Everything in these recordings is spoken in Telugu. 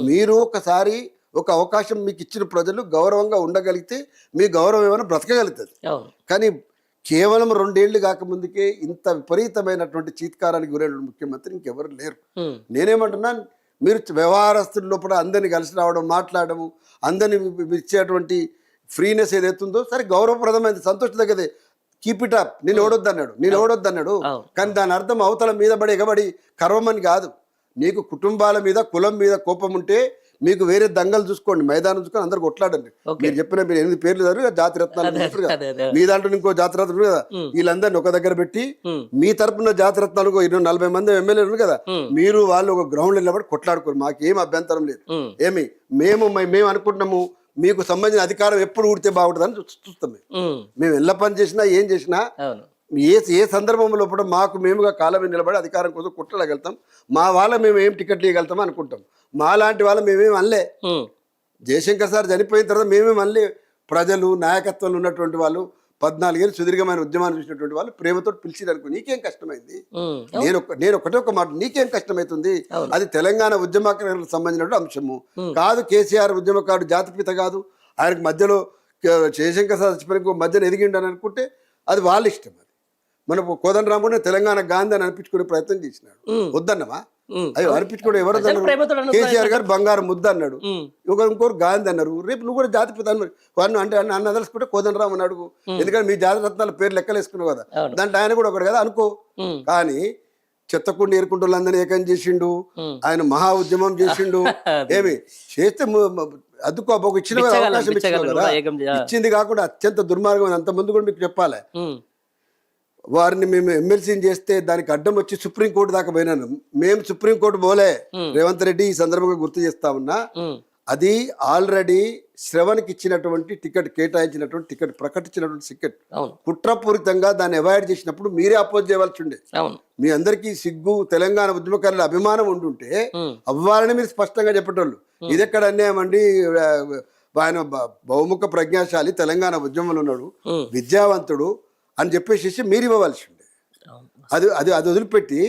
మీరు ఒకసారి ఒక అవకాశం మీకు ఇచ్చిన ప్రజలు గౌరవంగా ఉండగలిగితే మీ గౌరవం ఏమైనా బ్రతకగలుగుతుంది. కానీ కేవలం 2 ఏళ్ళు కాకముందుకే ఇంత విపరీతమైనటువంటి చీత్కారానికి గురైన ముఖ్యమంత్రి ఇంకెవరు లేరు. నేనేమంటున్నా, మీరు వ్యవహారస్తుల లోపల అందరినీ కలిసి రావడం, మాట్లాడము, అందరినీ ఇచ్చేటువంటి ఫ్రీనెస్ ఏదైతుందో సరే గౌరవప్రదమైనది, సంతోషదగ్గదే. Keep it up. నేను ఓడొద్దన్నాడు కానీ దాని అర్థం అవతల మీద పడి ఎగబడి కర్వమని కాదు. నీకు కుటుంబాల మీద కులం మీద కోపం ఉంటే మీకు వేరే దంగలు చూసుకోండి, మైదానం చూసుకొని అందరు కొట్లాడండి. మీరు చెప్పిన మీరు 8 పేర్లు చదివి జాతిరత్నాలు మీ దాంట్లో ఇంకో జాతిరత్నాలు కదా, వీళ్ళందరినీ ఒక దగ్గర పెట్టి మీ తరపున జాతిరత్నాలు 40 మంది ఎమ్మెల్యేలు కదా, మీరు వాళ్ళు ఒక గ్రౌండ్ నిలబడి కొట్లాడుకోరు. మాకేం అభ్యంతరం లేదు. మేము అనుకుంటున్నాము మీకు సంబంధించిన అధికారం ఎప్పుడు ఊడితే బాగుంటుందని చూస్తాం. మేము ఎల్ల పని చేసినా ఏం చేసినా ఏ సందర్భంలో కూడా మాకు మేముగా కాలం మీద నిలబడి అధికారం కోసం కుట్రగలుగుతాం. మా వాళ్ళ మేము ఏం టికెట్లు ఇవ్వగలుగుతాం అనుకుంటాం. మా లాంటి వాళ్ళ మేమేం అనలే. జయశంకర్ సార్ చనిపోయిన తర్వాత మేమేం అనలే. ప్రజలు నాయకత్వంలో ఉన్నటువంటి వాళ్ళు 14 ఏళ్ళు సుదీర్ఘమైన ఉద్యమాన్ని చూసినటువంటి వాళ్ళు ప్రేమతో పిలిచిరనుకో నీకేం కష్టమైంది. నేను ఒకటే ఒక మాట, నీకేం కష్టమవుతుంది? అది తెలంగాణ ఉద్యమకారులకు సంబంధించినటువంటి అంశము కాదు. కేసీఆర్ ఉద్యమకారుడు, జాతిపిత కాదు. ఆయనకు మధ్యలో జయశంకర్ సార్ చచ్చిపోయిన మధ్యలో ఎదిగిండు అని అనుకుంటే అది వాళ్ళ ఇష్టం. అది మన కోదండరామ్ కూడా తెలంగాణ గాంధీ అని అనిపించుకునే ప్రయత్నం చేసినాడు. వద్దన్నమా? అవి అనిపించుకోవడం ఎవరు? కేసీఆర్ గారు బంగారు ముద్ద అన్నాడు, ఇంకోరు గాంధీ అన్నారు. రేపు నువ్వు కూడా జాతిపిత అన్న అంటే అన్న అదలుచుకుంటే కోదండరామ్ అని అడుగు. ఎందుకంటే మీ జాతి రత్నాల పేరు లెక్కలేసుకున్నావు కదా, దాంట్లో ఆయన కూడా ఒకటి కదా అనుకో. కానీ చెత్తకుండా ఏరుకుంటూ అందరినీ ఏకం చేసిండు. ఆయన మహా ఉద్యమం చేసిండు. ఏమి చేస్తే అద్దుకోబోకు ఇచ్చిన అవకాశం ఇచ్చిన కదా, ఇచ్చింది కాకుండా అత్యంత దుర్మార్గం. అంత ముందు కూడా మీకు చెప్పాలి. వారిని మేము ఎమ్మెల్సీని చేస్తే దానికి అడ్డం వచ్చి సుప్రీంకోర్టు దాకా పోయినాను. మేము సుప్రీంకోర్టు పోలే. రేవంత్ రెడ్డి ఈ సందర్భంగా గుర్తు చేస్తా ఉన్నా, అది ఆల్రెడీ శ్రవణ్కి ఇచ్చినటువంటి టికెట్, కేటాయించినటువంటి టికెట్, ప్రకటించినటువంటి టికెట్ కుట్రపూరితంగా దాన్ని అవాయిడ్ చేసినప్పుడు మీరే అపోజ్ చేయవలసి ఉండే. మీ అందరికీ సిగ్గు, తెలంగాణ ఉద్యమకారుల అభిమానం ఉండుంటే అవ్వాలని మీరు స్పష్టంగా చెప్పేటోళ్ళు. ఇది ఎక్కడ అన్యాయం అండి? ఆయన బహుముఖ ప్రజ్ఞాశాలి, తెలంగాణ ఉద్యమంలో ఉన్నాడు, విద్యావంతుడు అని చెప్పేసి మీరు ఇవ్వవలసి ఉండే. అది అది అది వదిలిపెట్టి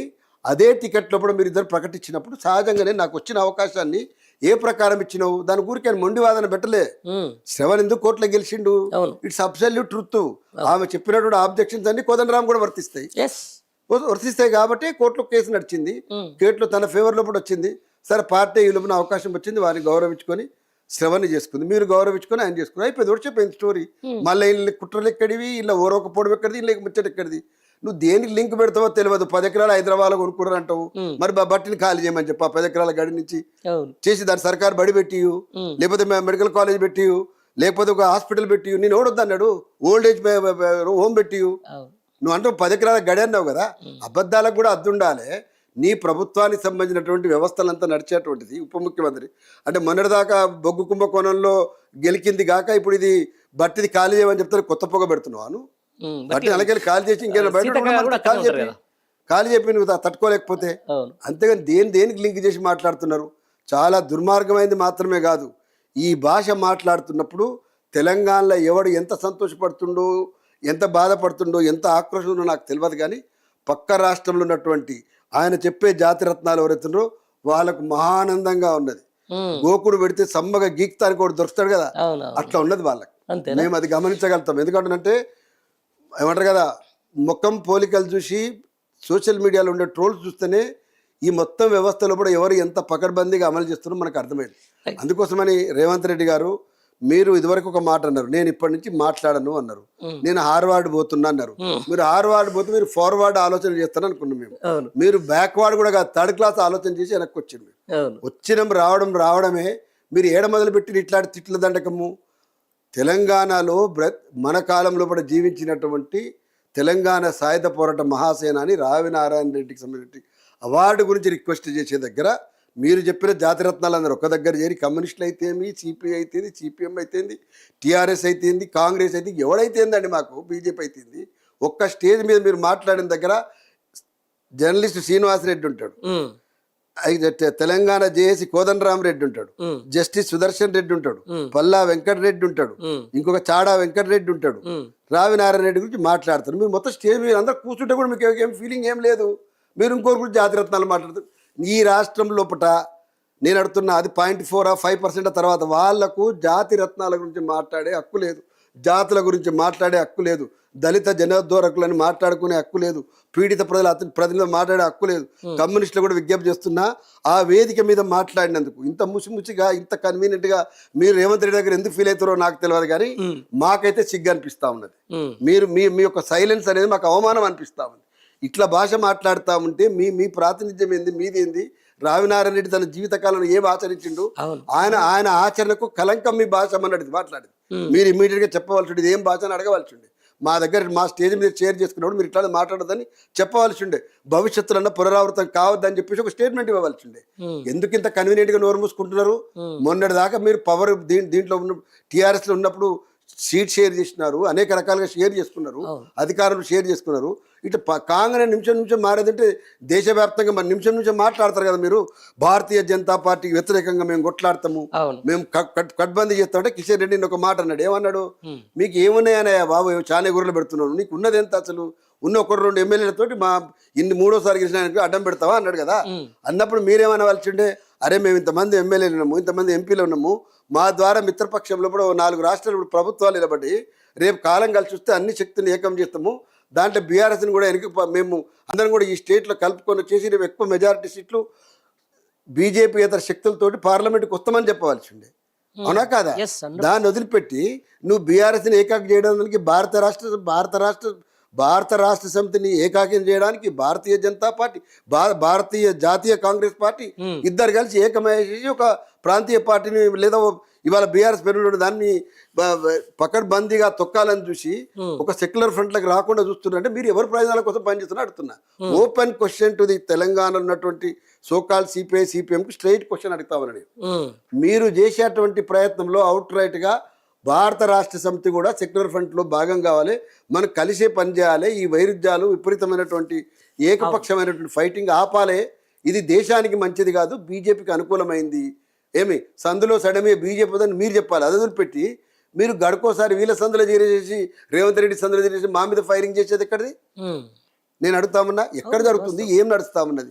అదే టికెట్ లోపల మీరు ఇద్దరు ప్రకటించినప్పుడు సహజంగానే నాకు వచ్చిన అవకాశాన్ని ఏ ప్రకారం ఇచ్చినావు? దాని గురికి ఆయన మొండి వాదన పెట్టలే. శ్రవణ్ ఎందుకు కోర్టులో గెలిచిండు? It's absolute truth. ఆమె చెప్పినటువంటి ఆబ్జెక్షన్స్ అన్ని కోదండరామ్ కూడా వర్తిస్తాయి కాబట్టి కోర్టులో కేసు నడిచింది. కోర్టులో తన ఫేవర్ లోపల వచ్చింది. సరే, పార్టీ లోపల అవకాశం వచ్చింది, వారిని గౌరవించుకొని శ్రవణ్ని చేసుకుంది. మీరు గౌరవించుకొని ఆయన చేసుకుని అయిపోయింది. చెప్పిపోయింది స్టోరీ. మళ్ళీ కుట్రలు ఎక్కడివి, ఇలా ఓరకపోవడం ఎక్కడిది, ఇలా ముచ్చట ఎక్కడిది? నువ్వు దేనికి లింక్ పెడతావో తెలియదు. 10 ఎకరాలు హైదరాబాద్లో కొనుక్కున్నారు అంటావు. మరి బట్టిని ఖాళీ చేయమని చెప్పి 10 ఎకరాల గడి నుంచి చేసి దాని సర్కారు బడి పెట్టి, లేకపోతే మెడికల్ కాలేజ్ పెట్టి, లేకపోతే ఒక హాస్పిటల్ పెట్టి. నేను ఎవడొద్దు అన్నాడు? ఓల్డ్ ఏజ్ హోమ్ పెట్టి. నువ్వు అంటావు 10 ఎకరాల గడి అన్నావు కదా. అబద్ధాలకు కూడా అద్దుండాలి. నీ ప్రభుత్వానికి సంబంధించినటువంటి వ్యవస్థలంతా నడిచేటువంటిది ఉప ముఖ్యమంత్రి అంటే మొన్నటిదాకా బొగ్గు కుంభకోణంలో గెలికింది కాక ఇప్పుడు ఇది బట్టిది ఖాళీ చేయమని చెప్తారు. కొత్త పొగ పెడుతున్నావు. బట్టి అలాగే ఖాళీ చేసి ఇంకేమైనా బయట ఖాళీ చెప్పి నువ్వు తట్టుకోలేకపోతే. అంతేగాని దేనికి లింక్ చేసి మాట్లాడుతున్నారు? చాలా దుర్మార్గమైంది మాత్రమే కాదు, ఈ భాష మాట్లాడుతున్నప్పుడు తెలంగాణలో ఎవడు ఎంత సంతోషపడుతుండో, ఎంత బాధపడుతుండో, ఎంత ఆక్రోషం ఉందో నాకు తెలియదు. కానీ పక్క రాష్ట్రంలో ఉన్నటువంటి ఆయన చెప్పే జాతిరత్నాలు ఎవరైతున్నారో వాళ్ళకు మహానందంగా ఉన్నది. గోకుడు పెడితే సమ్మగా గీక్తానికి కూడా దొరుకుతాడు కదా, అట్లా ఉన్నది వాళ్ళకి. మేము అది గమనించగలుగుతాం. ఎందుకంటే ఏమంటారు కదా, ముఖం పోలికలు చూసి సోషల్ మీడియాలో ఉండే ట్రోల్స్ చూస్తేనే ఈ మొత్తం వ్యవస్థలో కూడా ఎవరు ఎంత పకడ్బందీగా అమలు చేస్తున్నారో మనకు అర్థమైంది. అందుకోసమని రేవంత్ రెడ్డి గారు, మీరు ఇదివరకు ఒక మాట అన్నారు, నేను ఇప్పటి నుంచి మాట్లాడను అన్నారు. నేను హార్వర్డ్ పోతున్నా అన్నారు. మీరు హార్వర్డ్ పోతే మీరు ఫార్వర్డ్ ఆలోచన చేస్తాను అనుకున్నాం మేము. మీరు బ్యాక్వర్డ్ కూడా కాదు, 3rd క్లాస్ ఆలోచన చేసి వెనక్కి వచ్చింది. వచ్చినాం రావడమే. మీరు ఏడ మొదలుపెట్టి ఇట్లాంటి తిట్ల దండకము. తెలంగాణలో మన కాలంలో కూడా జీవించినటువంటి తెలంగాణ సాయుధ పోరాట మహాసేనాని రావినారాయణ రెడ్డికి సంబంధించి అవార్డు గురించి రిక్వెస్ట్ చేసే దగ్గర మీరు చెప్పిన జాతిరత్నాలు అందరూ ఒక దగ్గర చేరి, కమ్యూనిస్టులు అయితేంది, సిపిఐ అయితేంది, సిపిఎం అయితేంది, టీఆర్ఎస్ అయితేంది, కాంగ్రెస్ అయితే ఎవడైతేందండి, మాకు బీజేపీ అయితేంది, ఒక్క స్టేజ్ మీద మీరు మాట్లాడిన దగ్గర జర్నలిస్ట్ శ్రీనివాసరెడ్డి ఉంటాడు, తెలంగాణ జేఏసీ కోదండరామ్ రెడ్డి ఉంటాడు, జస్టిస్ సుదర్శన్ రెడ్డి ఉంటాడు, పల్లా వెంకటరెడ్డి ఉంటాడు, ఇంకొక చాడా వెంకటరెడ్డి ఉంటాడు, రావినారాయణ రెడ్డి గురించి మాట్లాడతారు. మీరు మొత్తం స్టేజ్ మీద అందరూ కూర్చుంటే కూడా మీకు ఏం ఫీలింగ్ ఏం లేదు. మీరు ఇంకొకరి గురించి జాతిరత్నాలు మాట్లాడతారు. ఈ రాష్ట్రం లోపల నేను అడుగుతున్నా అది 0.4 5% తర్వాత వాళ్లకు జాతి రత్నాల గురించి మాట్లాడే హక్కు లేదు, జాతుల గురించి మాట్లాడే హక్కు లేదు, దళిత జనోద్ధరకులని మాట్లాడుకునే హక్కు లేదు, పీడిత ప్రజలు మాట్లాడే హక్కు లేదు. కమ్యూనిస్టులు కూడా విజ్ఞప్తి చేస్తున్నా ఆ వేదిక మీద మాట్లాడినందుకు ఇంత ముసిముసిగా ఇంత కన్వీనియంట్గా మీరు రేవంత్ రెడ్డి దగ్గర ఎందుకు ఫీల్ అవుతారో నాకు తెలియదు, కానీ మాకైతే సిగ్గు అనిపిస్తూ ఉన్నది. మీరు మీ యొక్క సైలెన్స్ అనేది మాకు అవమానం అనిపిస్తూ ఉంది. ఇట్లా భాష మాట్లాడుతూ ఉంటే మీ ప్రాతినిధ్యం ఏంది, మీది ఏంది? రావినారాయణ రెడ్డి తన జీవితకాలంలో ఏం ఆచరించిండు, ఆయన ఆచరణకు కలంకం మీ భాష అన్నది మాట్లాడింది. మీరు ఇమీడియట్ గా చెప్పవలసి ఇది ఏం భాష అని అడగవలసి ఉండే. మా దగ్గర మా స్టేజ్ మీద షేర్ చేసుకున్నప్పుడు మీరు ఇట్లా మాట్లాడదని చెప్పవలసి ఉండే. భవిష్యత్తులో పునరావృతం కావద్దని చెప్పేసి ఒక స్టేట్మెంట్ ఇవ్వవలసి ఉండే. ఎందుకు ఇంత కన్వీనియంట్ గా నోరు మూసుకుంటున్నారు? మొన్నటి దాకా మీరు పవర్ దీంట్లో ఉన్న టీఆర్ఎస్ లో ఉన్నప్పుడు సీట్ షేర్ చేసినారు, అనేక రకాలుగా షేర్ చేసుకున్నారు, అధికారులు షేర్ చేసుకున్నారు. ఇట్లా కాంగ్రెస్ నిమిషం మారేదంటే దేశవ్యాప్తంగా మరి నిమిషం మాట్లాడతారు కదా. మీరు భారతీయ జనతా పార్టీకి వ్యతిరేకంగా మేము కొట్లాడతాము, మేము కట్బందీ చేస్తామంటే కిషన్ రెడ్డిని ఒక మాట అన్నాడు. ఏమన్నాడు? మీకు ఏమున్నాయనయ్యా బాబు, చాలా గుర్రలు పెడుతున్నాను, నీకు ఉన్నది ఎంత అసలు? ఉన్న 1-2 ఎమ్మెల్యేలతోటి మా మూడోసారి గెలిచిన అడ్డం పెడతావా అన్నాడు కదా. అన్నప్పుడు మీరేమనవలసి ఉండే, అరే మేము ఇంతమంది ఎమ్మెల్యేలు ఉన్నాము, ఇంతమంది ఎంపీలు ఉన్నాము, మా ద్వారా మిత్రపక్షంలో కూడా 4 రాష్ట్రాలు ప్రభుత్వాలు నిలబడి రేపు కాలం కలిసి వస్తే అన్ని శక్తులు ఏకం చేస్తాము, దాంట్లో బీఆర్ఎస్ని కూడా మేము అందరం కూడా ఈ స్టేట్లో కలుపుకొని వచ్చేసి రేపు ఎక్కువ మెజారిటీ సీట్లు బీజేపీ ఇతర శక్తులతోటి పార్లమెంట్కి వస్తామని చెప్పవలసి ఉండే. అవునా కాదా? దాన్ని వదిలిపెట్టి నువ్వు బీఆర్ఎస్ని ఏకాకి చేయడానికి భారత రాష్ట్ర సమితిని ఏకాకిం చేయడానికి భారతీయ జనతా పార్టీ, భారతీయ జాతీయ కాంగ్రెస్ పార్టీ ఇద్దరు కలిసి ఏకమయ్యేసి ఒక ప్రాంతీయ పార్టీని లేదా ఇవాళ బీఆర్ఎస్ పెరుగుతున్న దాన్ని పకడ్బందీగా తొక్కాలని చూసి ఒక సెక్యులర్ ఫ్రంట్లకు రాకుండా చూస్తున్నారంటే మీరు ఎవరి ప్రయోజనాల కోసం పనిచేస్తున్నా అడుగుతున్నా. ఓపెన్ క్వశ్చన్ టు ది తెలంగాణలో ఉన్నటువంటి సోకాల్ సిపిఐ సిపిఎంకి స్ట్రైట్ క్వశ్చన్ అడుగుతామని. మీరు చేసేటువంటి ప్రయత్నంలో అవుట్ రైట్ గా భారత రాష్ట్ర సమితి కూడా సెక్యులర్ ఫ్రంట్లో భాగం కావాలి, మనం కలిసే పని చేయాలి, ఈ వైరుధ్యాలు విపరీతమైనటువంటి ఏకపక్షమైనటువంటి ఫైటింగ్ ఆపాలే, ఇది దేశానికి మంచిది కాదు, బీజేపీకి అనుకూలమైంది. ఏమి సందులో సడమే బీజేపీ అని మీరు చెప్పాలి. అది వదిలిపెట్టి మీరు గడుకోసారి వీళ్ళ సందులో చేరేసి రేవంత్ రెడ్డి సందులో చేరేసి మా మీద ఫైరింగ్ చేసేది ఎక్కడిది? నేను అడుగుతామన్నా, ఎక్కడ జరుగుతుంది, ఏం నడుస్తామన్నది?